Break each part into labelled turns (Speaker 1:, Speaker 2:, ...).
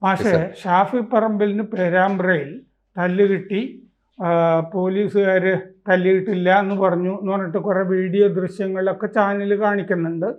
Speaker 1: പക്ഷേ ഷാഫി പറമ്പിലിന് പേരാമ്പ്രയിൽ തല്ലുകിട്ടി, പോലീസുകാർ തല്ലിയിട്ടില്ല എന്ന് പറഞ്ഞു എന്ന് പറഞ്ഞിട്ട് കുറേ വീഡിയോ ദൃശ്യങ്ങളിലൊക്കെ ചാനൽ കാണിക്കുന്നുണ്ട്.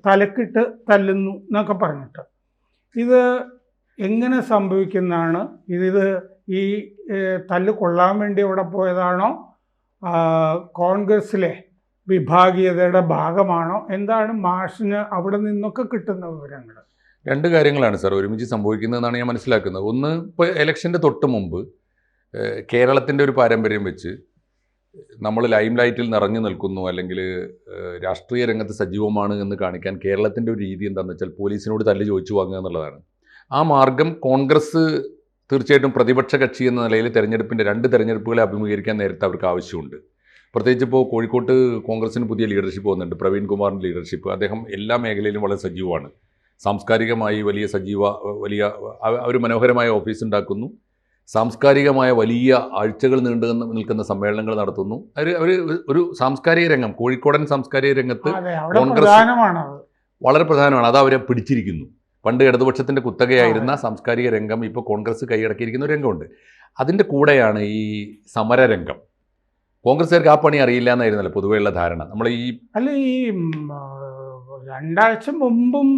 Speaker 1: തലക്കിട്ട് തല്ലുന്നു എന്നൊക്കെ പറഞ്ഞിട്ട്. ഇത് എങ്ങനെ സംഭവിക്കുന്നതാണ്? ഇത് ഈ തല്ല് കൊള്ളാൻ വേണ്ടി അവിടെ പോയതാണോ? കോൺഗ്രസ്സിലെ വിഭാഗീയതയുടെ ഭാഗമാണോ? എന്താണ് മാഷിന് അവിടെ നിന്നൊക്കെ കിട്ടുന്ന വിവരങ്ങൾ?
Speaker 2: രണ്ട് കാര്യങ്ങളാണ് സാർ ഒരുമിച്ച് സംഭവിക്കുന്നതെന്നാണ് ഞാൻ മനസ്സിലാക്കുന്നത്. ഒന്ന്, ഇപ്പോൾ ഇലക്ഷൻ്റെ തൊട്ട് മുമ്പ് കേരളത്തിൻ്റെ ഒരു പാരമ്പര്യം വെച്ച് നമ്മൾ ലൈം ലൈറ്റിൽ നിറഞ്ഞു നിൽക്കുന്നു, അല്ലെങ്കിൽ രാഷ്ട്രീയ രംഗത്ത് സജീവമാണ് എന്ന് കാണിക്കാൻ കേരളത്തിൻ്റെ ഒരു രീതി എന്താണെന്ന് വെച്ചാൽ പോലീസിനോട് തല്ല് ചോദിച്ചു വാങ്ങുക എന്നുള്ളതാണ്. ആ മാർഗം കോൺഗ്രസ് തീർച്ചയായിട്ടും പ്രതിപക്ഷ കക്ഷി എന്ന നിലയിൽ രണ്ട് തെരഞ്ഞെടുപ്പുകളെ അഭിമുഖീകരിക്കാൻ നേരത്തെ അവർക്ക് ആവശ്യമുണ്ട്. പ്രത്യേകിച്ച് ഇപ്പോൾ കോഴിക്കോട്ട് കോൺഗ്രസിന് പുതിയ ലീഡർഷിപ്പ് വന്നിട്ടുണ്ട്, പ്രവീൺ കുമാറിൻ്റെ ലീഡർഷിപ്പ്. അദ്ദേഹം എല്ലാ മേഖലയിലും വളരെ സജീവമാണ്. സാംസ്കാരികമായി വലിയ ഒരു മനോഹരമായ ഓഫീസ് ഉണ്ടാക്കുന്നു, സാംസ്കാരികമായ വലിയ ആഴ്ചകൾ നീണ്ടു നിൽക്കുന്ന സമ്മേളനങ്ങൾ നടത്തുന്നു. ഒരു സാംസ്കാരിക രംഗം, കോഴിക്കോടൻ സാംസ്കാരിക രംഗത്ത് കോൺഗ്രസ് വളരെ പ്രധാനമാണ്. അത് അവരെ പിടിച്ചിരിക്കുന്നു. പണ്ട് ഇടതുപക്ഷത്തിൻ്റെ കുത്തകയായിരുന്ന സാംസ്കാരിക രംഗം ഇപ്പോൾ കോൺഗ്രസ് കൈയടക്കിയിരിക്കുന്ന ഒരു രംഗമുണ്ട്. അതിൻ്റെ കൂടെയാണ് ഈ സമരരംഗം. കോൺഗ്രസ്സുകാർക്ക് ആ പണി അറിയില്ല എന്നായിരുന്നല്ലോ പൊതുവെയുള്ള ധാരണ. നമ്മൾ ഈ
Speaker 1: 2 ആഴ്ച മുമ്പും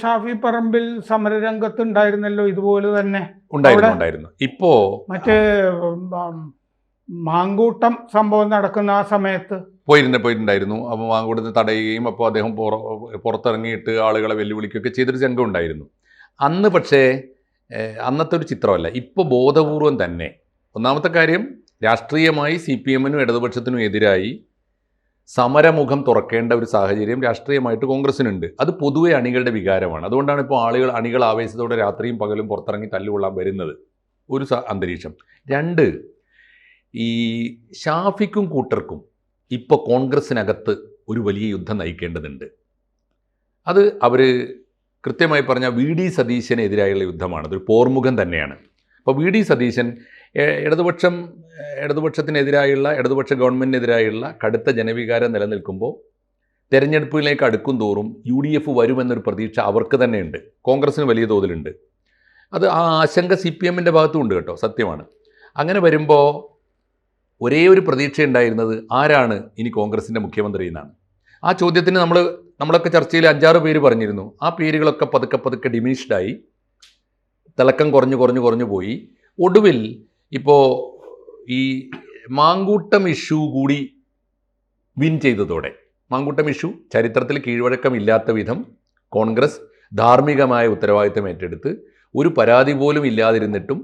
Speaker 1: ഷാഫി പറമ്പിൽ സമരരംഗത്ത് ഉണ്ടായിരുന്നല്ലോ, ഇതുപോലെ തന്നെ
Speaker 2: ഉണ്ടായിരുന്നു. ഇപ്പോ
Speaker 1: മറ്റേ മാങ്കൂട്ടം സംഭവം നടക്കുന്ന ആ സമയത്ത്
Speaker 2: പോയിട്ടുണ്ടായിരുന്നു. അപ്പോൾ മാങ്കൂട്ടത്തെ തടയുകയും അപ്പോൾ അദ്ദേഹം പുറത്തിറങ്ങിയിട്ട് ആളുകളെ വെല്ലുവിളിക്കുകയൊക്കെ ചെയ്തൊരു രംഗം ഉണ്ടായിരുന്നു അന്ന്. പക്ഷേ അന്നത്തെ ഒരു ചിത്രമല്ല ഇപ്പോൾ. ബോധപൂർവം തന്നെ ഒന്നാമത്തെ കാര്യം, രാഷ്ട്രീയമായി CPM-നും ഇടതുപക്ഷത്തിനും എതിരായി സമരമുഖം തുറക്കേണ്ട ഒരു സാഹചര്യം രാഷ്ട്രീയമായിട്ട് കോൺഗ്രസിനുണ്ട്. അത് പൊതുവെ അണികളുടെ വികാരമാണ്. അതുകൊണ്ടാണ് ഇപ്പോൾ അണികൾ ആവേശത്തോടെ രാത്രിയും പകലും പുറത്തിറങ്ങി തല്ലുകൊള്ളാൻ വരുന്നത്. ഒരു അന്തരീക്ഷം. 2, ഈ ഷാഫിക്കും കൂട്ടർക്കും ഇപ്പോൾ കോൺഗ്രസിനകത്ത് ഒരു വലിയ യുദ്ധം നയിക്കേണ്ടതുണ്ട്. അത് അവർ കൃത്യമായി പറഞ്ഞാൽ VD സതീശനെതിരായുള്ള യുദ്ധമാണ്. അതൊരു പോർമുഖം തന്നെയാണ്. അപ്പോൾ VD സതീശൻ ഇടതുപക്ഷത്തിനെതിരായുള്ള, ഇടതുപക്ഷ ഗവൺമെൻറ്റിനെതിരായുള്ള കടുത്ത ജനവികാരം നിലനിൽക്കുമ്പോൾ തെരഞ്ഞെടുപ്പിലേക്ക് അടുക്കും തോറും UDF വരുമെന്നൊരു പ്രതീക്ഷ അവർക്ക് തന്നെയുണ്ട്, കോൺഗ്രസ്സിന് വലിയ തോതിലുണ്ട്. അത് ആ ആശങ്ക CPM-ൻ്റെ ഭാഗത്തുമുണ്ട് കേട്ടോ, സത്യമാണ്. അങ്ങനെ വരുമ്പോൾ ഒരേ ഒരു പ്രതീക്ഷ ഉണ്ടായിരുന്നത് ആരാണ് ഇനി കോൺഗ്രസിൻ്റെ മുഖ്യമന്ത്രി എന്നാണ്. ആ ചോദ്യത്തിന് നമ്മളൊക്കെ ചർച്ചയിൽ 5-6 പേര് പറഞ്ഞിരുന്നു. ആ പേരുകളൊക്കെ പതുക്കെ ഡിമിനിഷ്ഡായി, തിളക്കം കുറഞ്ഞു പോയി. ഒടുവിൽ ഇപ്പോൾ ഈ മാങ്കൂട്ടം ഇഷ്യൂ കൂടി വിൻ ചെയ്തതോടെ, മാങ്കൂട്ടം ഇഷ്യൂ ചരിത്രത്തിൽ കീഴ്വഴക്കമില്ലാത്ത വിധം കോൺഗ്രസ് ധാർമ്മികമായ ഉത്തരവാദിത്തം ഏറ്റെടുത്ത് ഒരു പരാതി പോലും ഇല്ലാതിരുന്നിട്ടും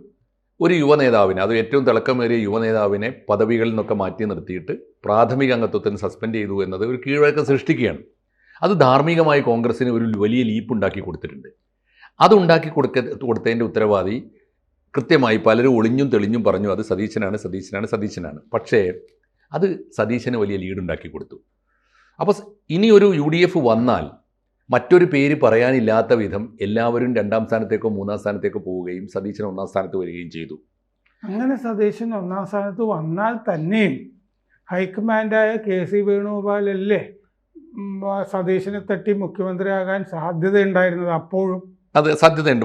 Speaker 2: ഒരു യുവനേതാവിനെ, അത് ഏറ്റവും തിളക്കമേറിയ യുവനേതാവിനെ പദവികളിൽ നിന്നൊക്കെ മാറ്റി നിർത്തിയിട്ട് പ്രാഥമിക അംഗത്വത്തിന് സസ്പെൻഡ് ചെയ്തു എന്നത് ഒരു കീഴ്വഴക്കം സൃഷ്ടിക്കുകയാണ്. അത് ധാർമ്മികമായി കോൺഗ്രസ്സിന് ഒരു വലിയ ലീപ്പ് ഉണ്ടാക്കി കൊടുത്തിട്ടുണ്ട്. അതുണ്ടാക്കി കൊടുത്തതിൻ്റെ ഉത്തരവാദി കൃത്യമായി പലരും ഒളിഞ്ഞും തെളിഞ്ഞും പറഞ്ഞു അത് സതീശനാണ്. പക്ഷേ അത് സതീശന് വലിയ ലീഡുണ്ടാക്കി കൊടുത്തു. അപ്പോൾ ഇനിയൊരു UDF വന്നാൽ മറ്റൊരു പേര് പറയാനില്ലാത്ത വിധം എല്ലാവരും 2ാം സ്ഥാനത്തേക്കോ 3ാം സ്ഥാനത്തേക്കോ പോവുകയും സതീശൻ 1ാം സ്ഥാനത്ത് വരികയും ചെയ്തു.
Speaker 1: അങ്ങനെ സതീശൻ 1ാം സ്ഥാനത്ത് വന്നാൽ തന്നെയും ഹൈക്കമാൻഡായ KC വേണുഗോപാലല്ലേ സതീശനെ തട്ടി മുഖ്യമന്ത്രിയാകാൻ സാധ്യതയുണ്ടായിരുന്നത് അപ്പോഴും?
Speaker 2: അത് സാധ്യതയുണ്ട്.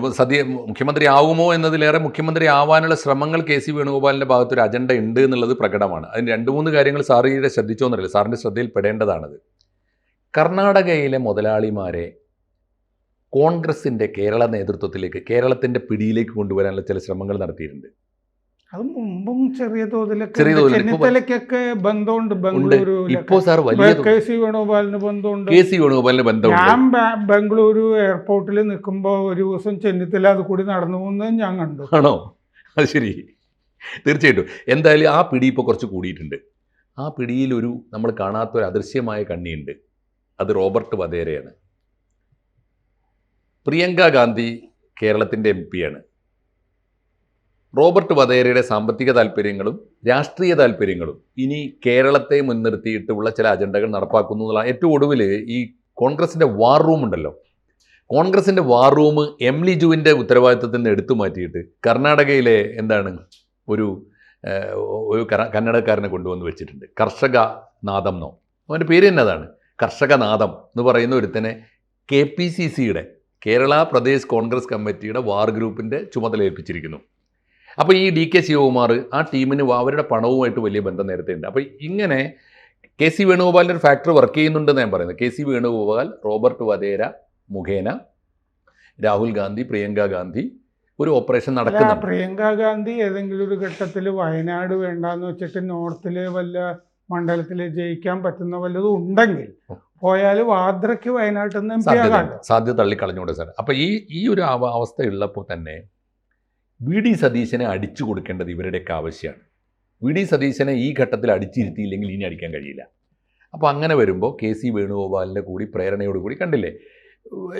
Speaker 2: മുഖ്യമന്ത്രി ആവുമോ എന്നതിലേറെ മുഖ്യമന്ത്രി ആവാനുള്ള ശ്രമങ്ങൾ KC വേണുഗോപാലിൻ്റെ ഭാഗത്തൊരു അജണ്ട ഉണ്ട് എന്നുള്ളത് പ്രകടമാണ്. അതിന് 2-3 കാര്യങ്ങൾ സാറിയുടെ ശ്രദ്ധിച്ചോന്നറിയില്ല, സാറിൻ്റെ ശ്രദ്ധയിൽ പെടേണ്ടതാണത്. കർണാടകയിലെ മുതലാളിമാരെ കോൺഗ്രസിൻ്റെ കേരള നേതൃത്വത്തിലേക്ക്, കേരളത്തിൻ്റെ പിടിയിലേക്ക് കൊണ്ടുവരാനുള്ള ചില ശ്രമങ്ങൾ നടത്തിയിട്ടുണ്ട്.
Speaker 1: അത് മുമ്പും ചെറിയ തോതിലൊക്കെ ബന്ധമുണ്ട്.
Speaker 2: ഇപ്പോൾ സാർ വലിയ
Speaker 1: KC വേണുഗോപാലിന് ബന്ധമുണ്ട്. ഞാൻ ബംഗളൂരു എയർപോർട്ടിൽ നിൽക്കുമ്പോൾ ഒരു ദിവസം ചെന്നിത്തല അത് കൂടി നടന്നു പോകുന്നത് ഞാൻ കണ്ടു.
Speaker 2: ആണോ? അത് ശരി, തീർച്ചയായിട്ടും. എന്തായാലും ആ പിടി ഇപ്പോൾ കുറച്ച് കൂടിയിട്ടുണ്ട്. ആ പിടിയിൽ നമ്മൾ കാണാത്തൊരു അദൃശ്യമായ കണ്ണിയുണ്ട്. അത് റോബർട്ട് വധേരയാണ്. പ്രിയങ്ക ഗാന്ധി കേരളത്തിൻ്റെ MP-യാണ്. റോബർട്ട് വധേരയുടെ സാമ്പത്തിക താല്പര്യങ്ങളും രാഷ്ട്രീയ താല്പര്യങ്ങളും ഇനി കേരളത്തെ മുൻനിർത്തിയിട്ടുള്ള ചില അജണ്ടകൾ നടപ്പാക്കുന്നു എന്നുള്ള ഏറ്റവും ഒടുവിൽ ഈ കോൺഗ്രസിൻ്റെ വാർ റൂം ഉണ്ടല്ലോ, കോൺഗ്രസിൻ്റെ വാർ റൂം M. ലിജുവിൻ്റെ ഉത്തരവാദിത്വത്തിൽ നിന്ന് എടുത്തു മാറ്റിയിട്ട് കർണാടകയിലെ ഒരു കന്നഡക്കാരനെ കൊണ്ടുവന്ന് വെച്ചിട്ടുണ്ട്. കർഷക നാദം എന്നോ അവൻ്റെ പേര് തന്നെ അതാണ്, കർഷക നാദം എന്ന് പറയുന്ന ഒരുത്തനെ കേരള പ്രദേശ് കോൺഗ്രസ് കമ്മിറ്റിയുടെ വാർ ഗ്രൂപ്പിൻ്റെ ചുമതല ഏൽപ്പിച്ചിരിക്കുന്നു. അപ്പോൾ ഈ DK ശിവകുമാർ ആ ടീമിന് അവരുടെ പണവുമായിട്ട് വലിയ ബന്ധം നേരത്തെ ഉണ്ട്. അപ്പോൾ ഇങ്ങനെ KC വേണുഗോപാലിൻ്റെ ഒരു ഫാക്ടർ വർക്ക് ചെയ്യുന്നുണ്ടെന്ന് ഞാൻ പറയുന്നത്. KC വേണുഗോപാൽ റോബർട്ട് വധേര മുഖേന രാഹുൽ ഗാന്ധി, പ്രിയങ്ക ഗാന്ധി ഒരു ഓപ്പറേഷൻ നടക്കുന്നുണ്ട്.
Speaker 1: പ്രിയങ്ക ഗാന്ധി ഏതെങ്കിലും ഒരു ഘട്ടത്തിൽ വയനാട് വേണ്ടാന്ന് വെച്ചിട്ട് നോർത്തിൽ വല്ല മണ്ഡലത്തിൽ ജയിക്കാൻ പറ്റുന്ന വല്ലതും ഉണ്ടെങ്കിൽ പോയാൽ വാദ്രയ്ക്ക് വയനാട്ടിൽ നിന്ന് MP ആകാൻ
Speaker 2: സാധ്യത തള്ളിക്കളഞ്ഞുകൊണ്ട് സാർ. അപ്പോൾ ഈ ഒരു അവസ്ഥ ഉള്ളപ്പോൾ തന്നെ VD സതീശനെ അടിച്ചു കൊടുക്കേണ്ടത് ഇവരുടെയൊക്കെ ആവശ്യമാണ്. VD സതീശനെ ഈ ഘട്ടത്തിൽ അടിച്ചിരുത്തിയില്ലെങ്കിൽ ഇനി അടിക്കാൻ കഴിയില്ല. അപ്പോൾ അങ്ങനെ വരുമ്പോൾ KC വേണുഗോപാലിൻ്റെ കൂടി പ്രേരണയോടുകൂടി കണ്ടില്ലേ,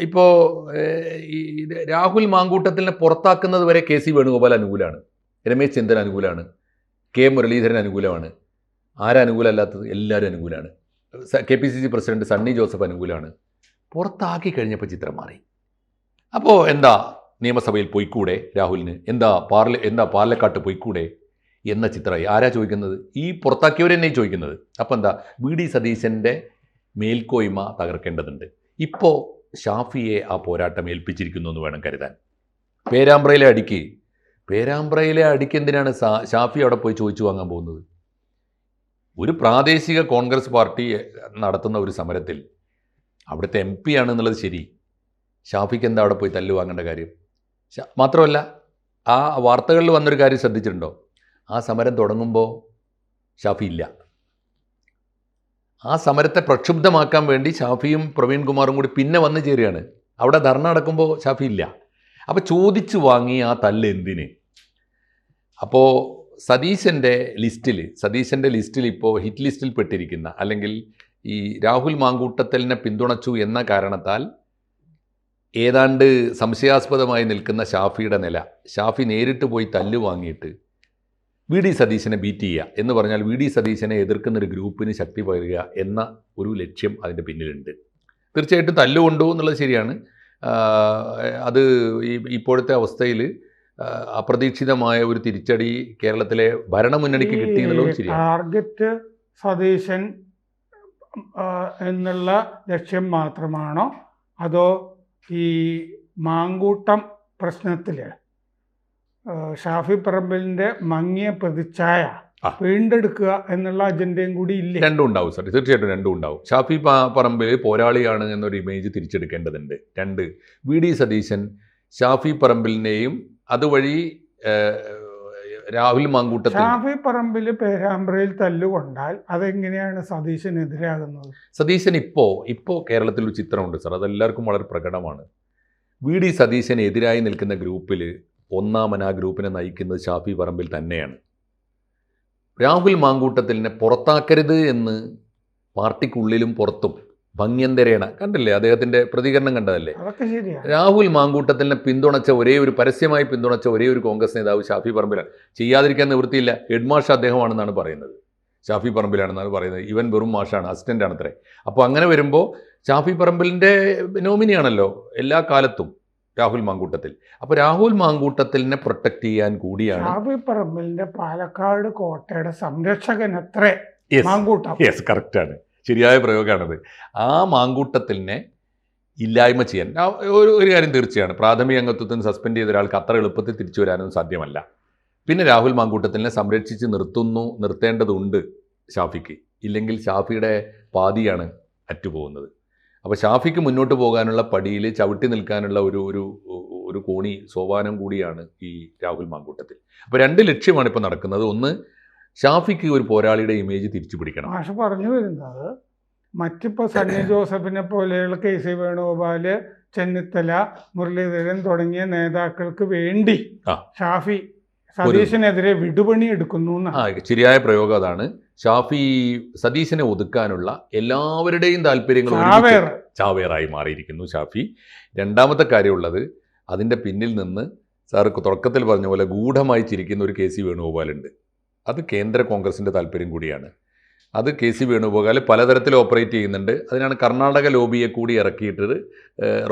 Speaker 2: ഇപ്പോൾ രാഹുൽ മാങ്കൂട്ടത്തിനെ പുറത്താക്കുന്നത് വരെ KC വേണുഗോപാൽ അനുകൂലമാണ്, രമേശ് ചെന്നിത്തല അനുകൂലമാണ്, K മുരളീധരൻ അനുകൂലമാണ്. ആരനുകൂലമല്ലാത്തത്? എല്ലാവരും അനുകൂലമാണ്. KPCC പ്രസിഡന്റ് സണ്ണി ജോസഫ് അനുകൂലമാണ്. പുറത്താക്കി കഴിഞ്ഞപ്പോൾ ചിത്രം മാറി. അപ്പോൾ എന്താ നിയമസഭയിൽ പോയിക്കൂടെ രാഹുലിന്, എന്താ പാലക്കാട്ട് പോയിക്കൂടെ എന്ന ചിത്രമായി. ആരാ ചോദിക്കുന്നത്? ഈ പുറത്താക്കിയവർ തന്നെ ചോദിക്കുന്നത്. അപ്പോൾ എന്താ, VD സതീശൻ്റെ മേൽക്കോയ്മ തകർക്കേണ്ടതുണ്ട്. ഇപ്പോൾ ഷാഫിയെ ആ പോരാട്ടം ഏൽപ്പിച്ചിരിക്കുന്നു എന്ന് വേണം കരുതാൻ. പേരാമ്പ്രയിലെ അടിക്ക് എന്തിനാണ് ഷാഫി അവിടെ പോയി ചോദിച്ചു വാങ്ങാൻ പോകുന്നത്? ഒരു പ്രാദേശിക കോൺഗ്രസ് പാർട്ടി നടത്തുന്ന ഒരു സമരത്തിൽ അവിടുത്തെ MP ആണെന്നുള്ളത് ശരി, ഷാഫിക്ക് എന്താ അവിടെ പോയി തല്ലു വാങ്ങേണ്ട കാര്യം? മാത്രമല്ല, ആ വാർത്തകളിൽ വന്നൊരു കാര്യം ശ്രദ്ധിച്ചിട്ടുണ്ടോ? ആ സമരം തുടങ്ങുമ്പോൾ ഷാഫി ഇല്ല. ആ സമരത്തെ പ്രക്ഷുബ്ധമാക്കാൻ വേണ്ടി ഷാഫിയും പ്രവീൺ കുമാറും കൂടി പിന്നെ വന്നു ചേരുകയാണ്. അവിടെ ധർണ നടക്കുമ്പോൾ ഷാഫി ഇല്ല. അപ്പോൾ ചോദിച്ചു വാങ്ങി ആ തല്ല് എന്തിന്? അപ്പോൾ സതീശൻ്റെ ലിസ്റ്റിൽ ഇപ്പോൾ ഹിറ്റ് ലിസ്റ്റിൽ പെട്ടിരിക്കുന്ന, അല്ലെങ്കിൽ ഈ രാഹുൽ മാങ്കൂട്ടത്തലിനെ പിന്തുണച്ചു എന്ന കാരണത്താൽ ഏതാണ്ട് സംശയാസ്പദമായി നിൽക്കുന്ന ഷാഫിയുടെ നില, ഷാഫി നേരിട്ട് പോയി തല്ല് വാങ്ങിയിട്ട് VD സതീശനെ ബീറ്റ് ചെയ്യുക എന്ന് പറഞ്ഞാൽ VD സതീശനെ എതിർക്കുന്നൊരു ഗ്രൂപ്പിന് ശക്തി പകരുക എന്ന ഒരു ലക്ഷ്യം അതിൻ്റെ പിന്നിലുണ്ട്. തീർച്ചയായിട്ടും തല്ലുകൊണ്ടു എന്നുള്ളത് ശരിയാണ്. അത് ഇപ്പോഴത്തെ അവസ്ഥയിൽ അപ്രതീക്ഷിതമായ ഒരു തിരിച്ചടി കേരളത്തിലെ ഭരണമുന്നണിക്ക് കിട്ടി എന്നുള്ളത് ശരിയാണ്.
Speaker 1: ടാർഗറ്റ് സതീശൻ എന്നുള്ള ലക്ഷ്യം മാത്രമാണോ, അതോ ഈ മാങ്കൂട്ടം പ്രശ്നത്തിൽ ഷാഫി പറമ്പിലിൻ്റെ മങ്ങിയ പ്രതിച്ഛായ വീണ്ടെടുക്കുക എന്നുള്ള അജണ്ടയും കൂടി ഇല്ല?
Speaker 2: രണ്ടും ഉണ്ടാവും സാർ, തീർച്ചയായിട്ടും രണ്ടും ഉണ്ടാവും. ഷാഫി പറമ്പിൽ പോരാളിയാണ് എന്നൊരു ഇമേജ് തിരിച്ചെടുക്കേണ്ടതുണ്ട്. 2, VD സതീശൻ ഷാഫി പറമ്പിലിനെയും അതുവഴി രാഹുൽ മാങ്കൂട്ടത്തിൽ.
Speaker 1: ഷാഫി പറമ്പിൽ പേരാമ്പ്രയിൽ തല്ലുകൊണ്ടാൽ അതെങ്ങനെയാണ് സതീശനെതിരാകുന്നത്?
Speaker 2: സതീശൻ ഇപ്പോൾ കേരളത്തിൽ ഒരു ചിത്രമുണ്ട് സാർ, അതെല്ലാവർക്കും വളരെ പ്രകടമാണ്. VD സതീശന് എതിരായി നിൽക്കുന്ന ഗ്രൂപ്പിൽ ഒന്നാമൻ ആ ഗ്രൂപ്പിനെ നയിക്കുന്നത് ഷാഫി പറമ്പിൽ തന്നെയാണ്. രാഹുൽ മാങ്കൂട്ടത്തിനെ പുറത്താക്കരുത് എന്ന് പാർട്ടിക്കുള്ളിലും പുറത്തും ഭംഗ്യന്തരേണ കണ്ടില്ലേ, അദ്ദേഹത്തിൻ്റെ പ്രതികരണം കണ്ടതല്ലേ? രാഹുൽ മാങ്കൂട്ടത്തിനെ പരസ്യമായി പിന്തുണച്ച ഒരേ ഒരു കോൺഗ്രസ് നേതാവ് ഷാഫി പറമ്പിലാണ്. ചെയ്യാതിരിക്കാൻ നിവൃത്തിയില്ല. ഹെഡ് മാഷ് അദ്ദേഹമാണെന്നാണ് പറയുന്നത്, ഷാഫി പറമ്പിലാണെന്നാണ് പറയുന്നത്. ഇവൻ വെറും മാഷാണ്, അസിസ്റ്റൻ്റ് ആണത്രേ. അപ്പോൾ അങ്ങനെ വരുമ്പോൾ ഷാഫി പറമ്പിലിൻ്റെ നോമിനിയാണല്ലോ എല്ലാ കാലത്തും രാഹുൽ മാങ്കൂട്ടത്തിൽ. അപ്പോൾ രാഹുൽ മാങ്കൂട്ടത്തിനെ പ്രൊട്ടക്ട് ചെയ്യാൻ കൂടിയാണ്
Speaker 1: ഷാഫി പറമ്പിലിൻ്റെ പാലക്കാട് കോട്ടയുടെ സംരക്ഷകൻ അത്രേ മാങ്കൂട്ടം.
Speaker 2: യെസ്, കറക്റ്റാണ്, ശരിയായ പ്രയോഗമാണത്. ആ മാങ്കൂട്ടത്തിനെ ഇല്ലായ്മ ചെയ്യാൻ ഒരു കാര്യം തീർച്ചയാണ്, പ്രാഥമിക അംഗത്വത്തിന് സസ്പെൻഡ് ചെയ്ത ഒരാൾക്ക് അത്ര എളുപ്പത്തിൽ തിരിച്ചു വരാനൊന്നും സാധ്യമല്ല. പിന്നെ രാഹുൽ മാങ്കൂട്ടത്തിനെ സംരക്ഷിച്ച് നിർത്തേണ്ടതുണ്ട് ഷാഫിക്ക്. ഇല്ലെങ്കിൽ ഷാഫിയുടെ പാതിയാണ് അറ്റുപോകുന്നത്. അപ്പോൾ ഷാഫിക്ക് മുന്നോട്ട് പോകാനുള്ള പടിയിൽ ചവിട്ടി നിൽക്കാനുള്ള ഒരു കോണി സോപാനം കൂടിയാണ് ഈ രാഹുൽ മാങ്കൂട്ടത്തിൽ. അപ്പോൾ 2 ലക്ഷ്യമാണ് ഇപ്പോൾ നടക്കുന്നത്. ഒന്ന്, ഷാഫിക്ക് ഒരു പോരാളിയുടെ ഇമേജ് തിരിച്ചു പിടിക്കണം.
Speaker 1: മാഷ് പറഞ്ഞു വരുന്നത് മറ്റിപ്പോൾ സണ്ണി ജോസഫിനെ പോലെയുള്ള KC വേണുഗോപാൽ, ചെന്നിത്തല, മുരളീധരൻ തുടങ്ങിയ നേതാക്കൾക്ക് വേണ്ടി ഷാഫി സതീശനെതിരെ വിടുപണി എടുക്കുന്നു.
Speaker 2: ശരിയായ പ്രയോഗം അതാണ്. ഷാഫി സതീശനെ ഒതുക്കാനുള്ള എല്ലാവരുടെയും താല്പര്യങ്ങൾ ചാവേറായി മാറിയിരിക്കുന്നു ഷാഫി. രണ്ടാമത്തെ കാര്യമുള്ളത്, അതിൻ്റെ പിന്നിൽ നിന്ന് സാർ തുടക്കത്തിൽ പറഞ്ഞ പോലെ ഗൂഢമായി ചിരിക്കുന്ന ഒരു KC വേണുഗോപാലുണ്ട്. അത് കേന്ദ്ര കോൺഗ്രസിൻ്റെ താല്പര്യം കൂടിയാണ്. അത് KC വേണുഗോപാൽ പലതരത്തിൽ ഓപ്പറേറ്റ് ചെയ്യുന്നുണ്ട്. അതിനാണ് കർണാടക ലോബിയെ കൂടി ഇറക്കിയിട്ട്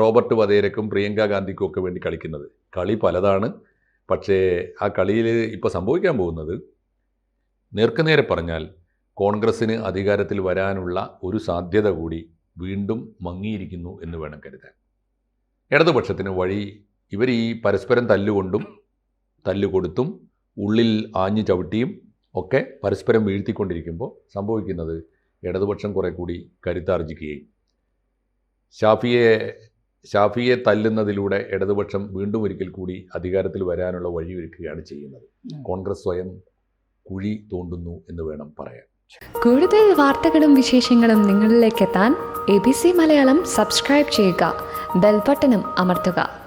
Speaker 2: റോബർട്ട് വധേരക്കും പ്രിയങ്ക ഗാന്ധിക്കും ഒക്കെ വേണ്ടി കളിക്കുന്നത്. കളി പലതാണ്. പക്ഷേ ആ കളിയിൽ ഇപ്പോൾ സംഭവിക്കാൻ പോകുന്നത്, നേർക്കുനേരെ പറഞ്ഞാൽ കോൺഗ്രസ്സിന് അധികാരത്തിൽ വരാനുള്ള ഒരു സാധ്യത കൂടി വീണ്ടും മങ്ങിയിരിക്കുന്നു എന്ന് വേണം കരുതാൻ. ഇടതുപക്ഷത്തിന് വഴി ഇവർ ഈ പരസ്പരം തല്ലുകൊണ്ടും തല്ലുകൊടുത്തും ഉള്ളിൽ ആഞ്ഞു ചവിട്ടിയും ഒക്കെ പരസ്പരം വീഴ്ത്തിക്കൊണ്ടിരിക്കുമ്പോൾ സംഭവിക്കുന്നത് ഇടതുപക്ഷം കുറെ കൂടി കരുത്താർജിക്കുകയും ഷാഫിയെ തല്ലുന്നതിലൂടെ ഇടതുപക്ഷം വീണ്ടും ഒരിക്കൽ കൂടി അധികാരത്തിൽ വരാനുള്ള വഴിയൊരുക്കുകയാണ് ചെയ്യുന്നത്. കോൺഗ്രസ് സ്വയം കുഴി തോണ്ടുന്നു എന്ന് വേണം പറയാൻ.
Speaker 3: കൂടുതൽ വാർത്തകളും വിശേഷങ്ങളും നിങ്ങളിലേക്ക് എത്താൻ ABC മലയാളം സബ്സ്ക്രൈബ് ചെയ്യുക, ബെൽ ബട്ടണും അമർത്തുക.